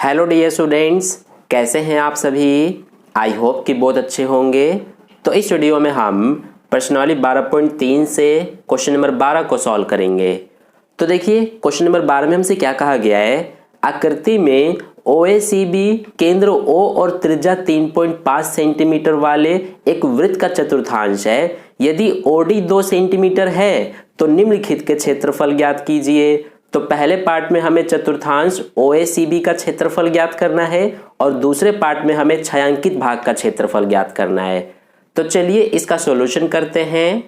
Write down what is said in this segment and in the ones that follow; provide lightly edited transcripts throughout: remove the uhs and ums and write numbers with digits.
Hello dear students, कैसे हैं आप सभी। आई होप कि बहुत अच्छे होंगे। तो इस वीडियो में हम प्रश्नावली 12.3 से क्वेश्चन नंबर 12 को सॉल्व करेंगे। तो देखिए क्वेश्चन नंबर 12 में हमसे क्या कहा गया है। आकृति में OACB केंद्र O और त्रिज्या 3.5 सेंटीमीटर वाले एक वृत्त का चतुर्थांश है। यदि OD 2 सेंटीमीटर है तो निम्नलिखित के क्षेत्रफल ज्ञात कीजिए। तो पहले पार्ट में हमें चतुर्थांश OACB का क्षेत्रफल ज्ञात करना है और दूसरे पार्ट में हमें छायांकित भाग का क्षेत्रफल ज्ञात करना है। तो चलिए इसका सॉल्यूशन करते हैं।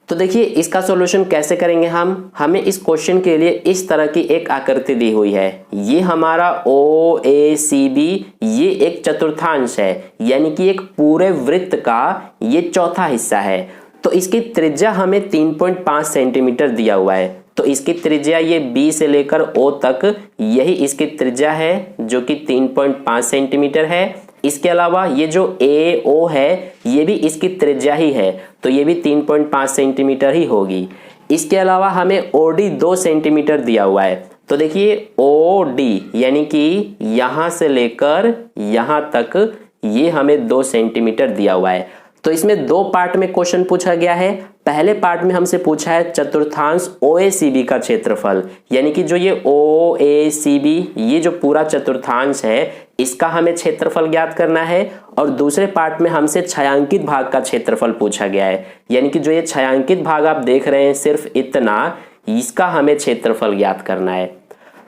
तो देखिए इसका सॉल्यूशन कैसे करेंगे हमें इस क्वेश्चन के लिए इस तरह की एक आकृति दी हुई है। ये हमारा OACB ये एक चतुर्थांश है, यानी कि एक पूरे वृत्त का ये चौथा हिस्सा है। तो इसकी त्रिज्या हमें 3.5 सेंटीमीटर दिया हुआ है। तो इसकी त्रिज्या ये B से लेकर O तक यही इसकी त्रिज्या है जो कि 3.5 सेंटीमीटर है। इसके अलावा ये जो AO है ये भी इसकी त्रिज्या ही है, तो ये भी 3.5 सेंटीमीटर ही होगी। इसके अलावा हमें OD 2 सेंटीमीटर दिया हुआ है। तो देखिए OD यानी कि यहां से लेकर यहां तक ये हमें 2 सेंटीमीटर दिया हुआ है। तो इसमें दो पार्ट में क्वेश्चन पूछा गया है। पहले पार्ट में हमसे पूछा है चतुर्थांश OACB का क्षेत्रफल, यानी कि जो ये OACB ये जो पूरा चतुर्थांश है इसका हमें क्षेत्रफल ज्ञात करना है। और दूसरे पार्ट में हमसे छायांकित भाग का क्षेत्रफल पूछा गया है, यानी कि जो ये छायांकित भाग आप देख रहे हैं सिर्फ इतना, इसका हमें क्षेत्रफल ज्ञात करना है।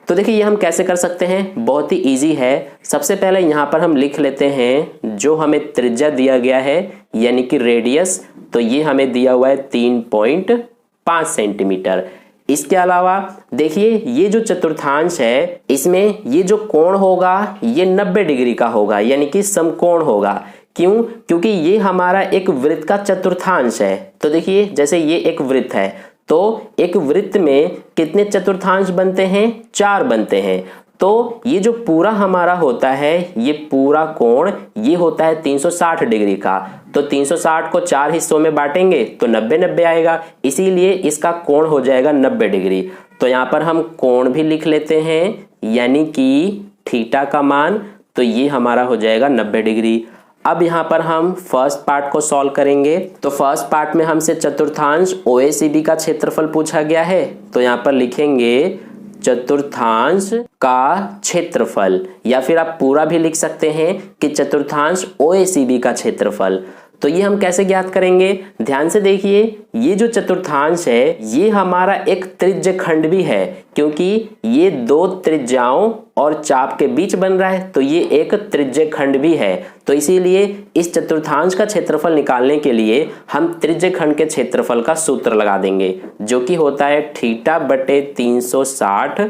तो देखिए ये हम कैसे कर सकते हैं, बहुत ही इजी है। सबसे पहले यहाँ पर हम लिख लेते हैं जो हमें त्रिज्या दिया गया है यानी कि रेडियस, तो ये हमें दिया हुआ है 3.5 सेंटीमीटर। इसके अलावा देखिए ये जो चतुर्थांश है इसमें ये जो कोण होगा ये 90 डिग्री का होगा, यानी कि समकोण होगा। क्यों? क्योंकि ये हमारा एक वृत्त का चतुर्थांश है। तो देखिए जैसे ये एक वृत्त है तो एक वृत्त में कितने चतुर्थांश बनते हैं? 4 बनते हैं। तो ये जो पूरा हमारा होता है ये पूरा कोण ये होता है 360 डिग्री का। तो 360 को 4 हिस्सों में बांटेंगे तो 90-90 आएगा, इसीलिए इसका कोण हो जाएगा 90 डिग्री। तो यहाँ पर हम कोण भी लिख लेते हैं, यानी कि थीटा का मान, तो ये हमारा हो जाएगा 90 डिग्री। अब यहाँ पर हम फर्स्ट पार्ट को सॉल्व करेंगे। तो फर्स्ट पार्ट में हमसे चतुर्थांश OACB का क्षेत्रफल पूछा गया है। तो यहाँ पर लिखेंगे चतुर्थांश का क्षेत्रफल, या फिर आप पूरा भी लिख सकते हैं कि चतुर्थांश OACB का क्षेत्रफल। तो ये हम कैसे ज्ञात करेंगे? ध्यान से देखिए ये जो चतुर्थांश है ये हमारा एक त्रिज्य खंड भी है, क्योंकि ये दो त्रिज्याओं और चाप के बीच बन रहा है, तो ये एक त्रिज्य खंड भी है। तो इसीलिए इस चतुर्थांश का क्षेत्रफल निकालने के लिए हम त्रिज्य खंड के क्षेत्रफल का सूत्र लगा देंगे, जो कि होता है थीटा बटे 360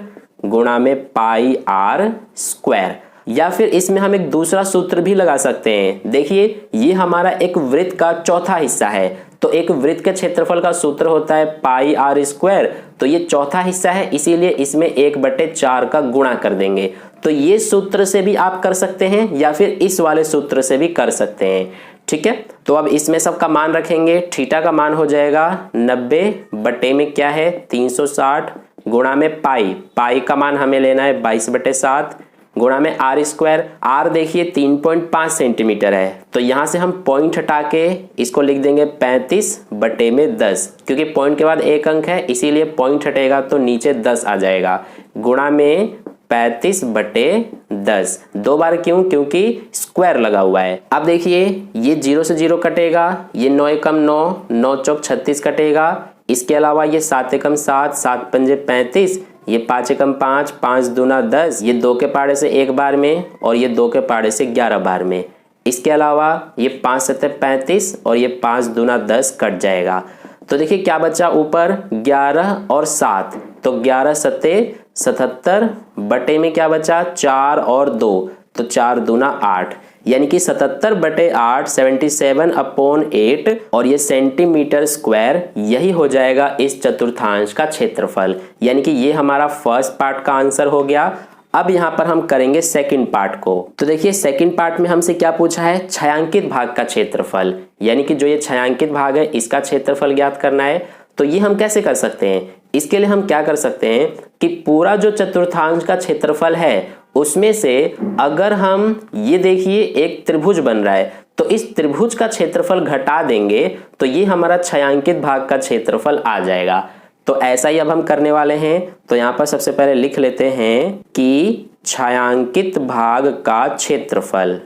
गुणा में पाई r स्क्वायर। या फिर इसमें हम एक दूसरा सूत्र भी लगा सकते हैं। देखिए ये हमारा एक वृत्त का चौथा हिस्सा है, तो एक वृत्त के क्षेत्रफल का सूत्र होता है पाई r स्क्वायर। तो ये चौथा हिस्सा है, इसीलिए इसमें 1/4 का गुणा कर देंगे। तो ये सूत्र से भी आप कर सकते हैं या फिर इस वाले सूत्र से भी कर सकते हैं, ठीक है। तो अब इसमें सबका मान रखेंगे। थीटा का मान हो जाएगा 90 बटे में क्या है 360 गुणा में पाई का मान हमें लेना है 22/7 गुणा में r स्क्वायर। r देखिए 3.5 सेंटीमीटर है, तो यहां से हम पॉइंट हटा के इसको लिख देंगे 35/10, क्योंकि पॉइंट के बाद एक अंक है इसीलिए पॉइंट हटेगा तो नीचे 10 आ जाएगा। गुणा में 35/10 दो बार, क्यों? क्योंकि स्क्वायर लगा हुआ है। अब देखिए ये 0 से 0 कटेगा, ये 9 एकम 9, 9 चौक 36 कटेगा। इसके अलावा ये 7 एकम 7, 7 पंजे 35, ये 5 एकम 5, 5 दूना 10, ये 2 के पाड़े से 1 बार में और ये 2 के पाड़े से 11 बार में। इसके अलावा ये 5 सत्ते 35 और ये 5 दूना 10 कट जाएगा। तो देखिए क्या बचा ऊपर 11 और 7, तो 11 सत्ते 77 बटे में क्या बचा 4 और 2, तो 4 दूना 8, यानी कि 77/8 77/8 और ये सेंटीमीटर स्क्वायर, यही हो जाएगा इस चतुर्थांश का क्षेत्रफल। यानी कि ये हमारा फर्स्ट पार्ट का आंसर हो गया। अब यहाँ पर हम करेंगे सेकंड पार्ट को। तो देखिए सेकंड पार्ट में हमसे क्या पूछा है, छायांकित भाग का क्षेत्रफल, यानी कि जो ये छायांकित भाग है इसका क्षेत्रफल ज्ञात करना है। तो ये हम कैसे कर सकते हैं, इसके लिए हम क्या कर सकते हैं कि पूरा जो चतुर्थांश का क्षेत्रफल है उसमें से अगर हम ये देखिए एक त्रिभुज बन रहा है तो इस त्रिभुज का क्षेत्रफल घटा देंगे तो ये हमारा छायांकित भाग का क्षेत्रफल आ जाएगा। तो ऐसा ही अब हम करने वाले हैं। तो यहाँ पर सबसे पहले लिख लेते हैं कि छायांकित भाग का क्षेत्रफल।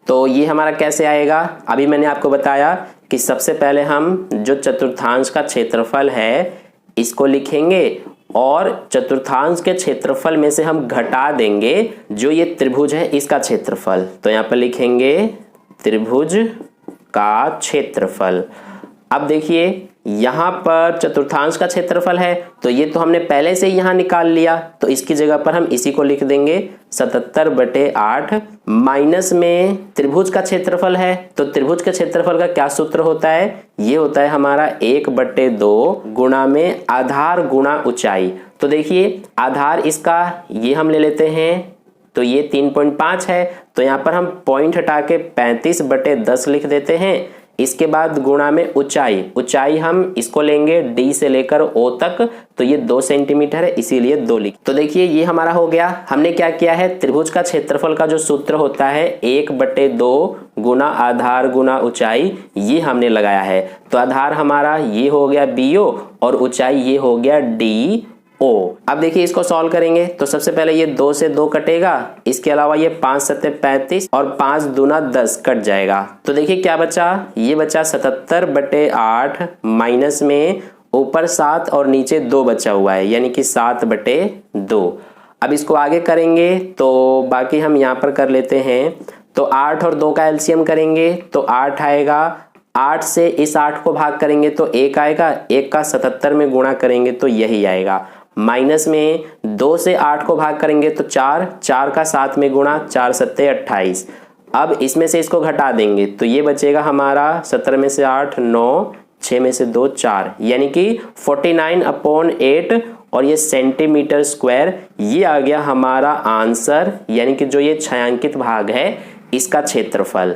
तो ये हमारा कैसे आएगा, अभी मैंने आपको बताया कि सबसे पहले हम जो चतुर्थांश का क्षेत्रफल है इसको लिखेंगे और चतुर्थांश के क्षेत्रफल में से हम घटा देंगे जो ये त्रिभुज है इसका क्षेत्रफल। तो यहाँ पर लिखेंगे त्रिभुज का क्षेत्रफल। अब देखिए यहाँ पर चतुर्थांश का क्षेत्रफल है तो ये तो हमने पहले से ही यहाँ निकाल लिया, तो इसकी जगह पर हम इसी को लिख देंगे 77/8 माइनस में त्रिभुज का क्षेत्रफल है। तो त्रिभुज के क्षेत्रफल का क्या सूत्र होता है, ये होता है हमारा 1/2 गुणा में आधार गुणा ऊंचाई। तो देखिए आधार इसका ये हम ले लेते हैं तो ये 3.5 है, तो यहाँ पर हम पॉइंट हटा के 35/10 लिख देते हैं। इसके बाद गुणा में ऊंचाई, ऊंचाई हम इसको लेंगे D से लेकर O तक, तो ये 2 सेंटीमीटर है इसीलिए 2 लिख। तो देखिए ये हमारा हो गया। हमने क्या किया है, त्रिभुज का क्षेत्रफल का जो सूत्र होता है 1/2 गुना आधार गुना ऊंचाई, ये हमने लगाया है। तो आधार हमारा ये हो गया BO और ऊंचाई ये हो गया DO। अब देखिए इसको सॉल्व करेंगे तो सबसे पहले ये 2 से 2 कटेगा, इसके अलावा ये 5 7 35 और 5 दूना 10 कट जाएगा। तो देखिए क्या बचा, ये बचा 77/8 माइनस में ऊपर 7 और नीचे 2 बचा हुआ है यानी कि 7/2। अब इसको आगे करेंगे तो बाकी हम यहाँ पर कर लेते हैं। तो 8 और 2 का एलसीएम करेंगे तो 8 आएगा, 8 से इस 8 को भाग करेंगे तो 1 आएगा, 1 का 77 में गुणा करेंगे तो यही आएगा। माइनस में 2 से 8 को भाग करेंगे तो 4, 4 का 7 में गुणा, 4 7 28। अब इसमें से इसको घटा देंगे तो ये बचेगा हमारा 17 में से 8 9, 6 में से 2 4 यानी कि 49/8 और ये सेंटीमीटर स्क्वायर, ये आ गया हमारा आंसर यानी कि जो ये छायांकित भाग है इसका क्षेत्रफल।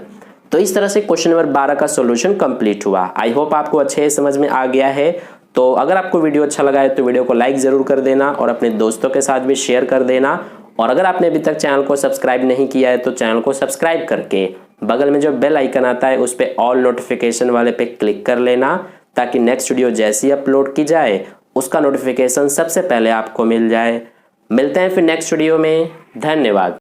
तो इस तरह से क्वेश्चन नंबर 12 का सॉल्यूशन कंप्लीट हुआ। आई होप आपको अच्छे समझ में आ गया है। तो अगर आपको वीडियो अच्छा लगा है तो वीडियो को लाइक जरूर कर देना और अपने दोस्तों के साथ भी शेयर कर देना। और अगर आपने अभी तक चैनल को सब्सक्राइब नहीं किया है तो चैनल को सब्सक्राइब करके बगल में जो बेल आइकन आता है उस पर ऑल नोटिफिकेशन वाले पे क्लिक कर लेना, ताकि नेक्स्ट वीडियो जैसी अपलोड की जाए उसका नोटिफिकेशन सबसे पहले आपको मिल जाए। मिलते हैं फिर नेक्स्ट वीडियो में। धन्यवाद।